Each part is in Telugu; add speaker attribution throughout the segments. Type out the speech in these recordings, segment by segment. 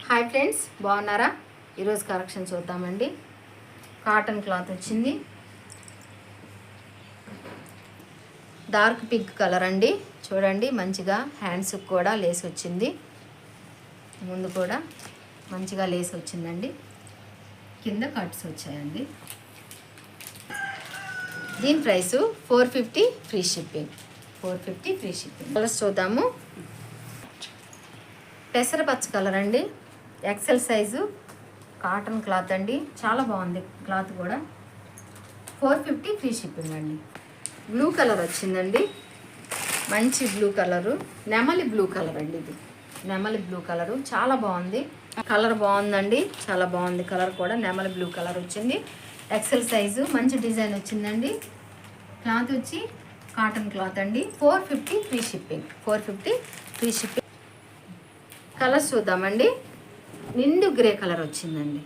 Speaker 1: హాయ్ ఫ్రెండ్స్, బాగున్నారా? ఈరోజు కలెక్షన్ చూద్దామండి. కాటన్ క్లాత్ వచ్చింది, డార్క్ పింక్ కలర్ అండి. చూడండి, మంచిగా హ్యాండ్స్కి కూడా లేస్ వచ్చింది, ముందు కూడా మంచిగా లేస్ వచ్చిందండి, కింద కట్స్ వచ్చాయండి. దీని price 450 free shipping. 450 free shipping. Colours చూద్దాము. పెసరపచ్చ కలర్ అండి, ఎక్సెల్ సైజు, కాటన్ క్లాత్ అండి, చాలా బాగుంది క్లాత్ కూడా. 450 ఫ్రీ షిప్పింగ్ అండి. బ్లూ కలర్ వచ్చిందండి, మంచి బ్లూ కలరు, నెమలి బ్లూ కలర్ అండి. ఇది నెమలి బ్లూ కలరు, చాలా బాగుంది కలర్, బాగుందండి, చాలా బాగుంది కలర్ కూడా. నెమలి బ్లూ కలర్ వచ్చింది, ఎక్సెల్ సైజు, మంచి డిజైన్ వచ్చిందండి. క్లాత్ వచ్చి కాటన్ క్లాత్ అండి. 450 free shipping. 450 free shipping. Colours చూద్దామండి. నిండు గ్రే కలర్ వచ్చిందండి,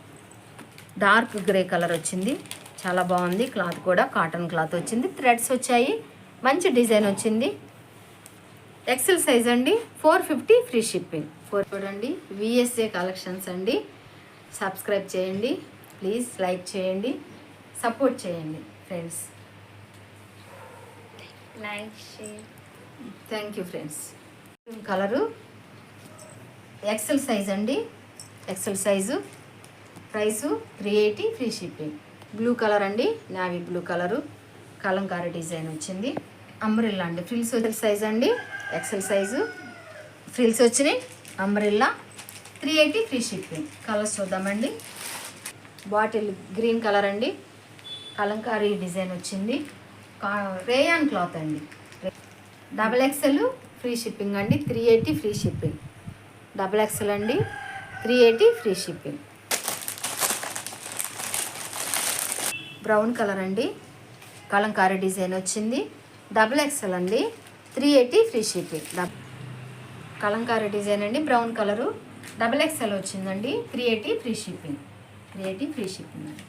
Speaker 1: డార్క్ గ్రే కలర్ వచ్చింది, చాలా బాగుంది క్లాత్ కూడా. కాటన్ క్లాత్ వచ్చింది, థ్రెడ్స్ వచ్చాయి, మంచి డిజైన్ వచ్చింది. ఎక్సెల్ సైజ్ అండి. 450 ఫ్రీ షిప్పింగ్. చూడండి, విఎస్ఏ కలెక్షన్స్ అండి. సబ్స్క్రైబ్ చేయండి ప్లీజ్, లైక్ చేయండి, సపోర్ట్ చేయండి friends.
Speaker 2: Like share.
Speaker 1: Thank you friends. Colour XL size అండి, XL size, price 380 free shipping. Blue colour అండి, navy blue colour, Kalamkari design వచ్చింది, అంబ్రిల్లా అండి. ఫ్రిల్స్ సైజ్ అండి, ఎక్సెల్ సైజు, ఫ్రిల్స్ వచ్చినాయి, అంబ్రిల్లా, 380 ఫ్రీ షిప్పింగ్. కలర్స్ చూద్దామండి. బాటిల్ గ్రీన్ కలర్ అండి, కలంకారీ డిజైన్ వచ్చింది, రేయాన్ క్లాత్ అండి, డబల్ ఎక్సెల్ ఫ్రీ షిప్పింగ్ అండి. 380 ఫ్రీ షిప్పింగ్. డబల్ ఎక్సెల్ అండి, 380 ఫ్రీ షిప్పింగ్. బ్రౌన్ కలర్ అండి, కలంకారీ డిజైన్ వచ్చింది, డబల్ ఎక్సెల్ అండి, 380 ఫ్రీ షిప్పింగ్. కలంకారీ డిజైన్ అండి, బ్రౌన్ కలరు, డబల్ ఎక్సెల్ వచ్చిందండి, 380 ఫ్రీ షిప్పింగ్. 380 ఫ్రీ షిప్పింగ్ అండి.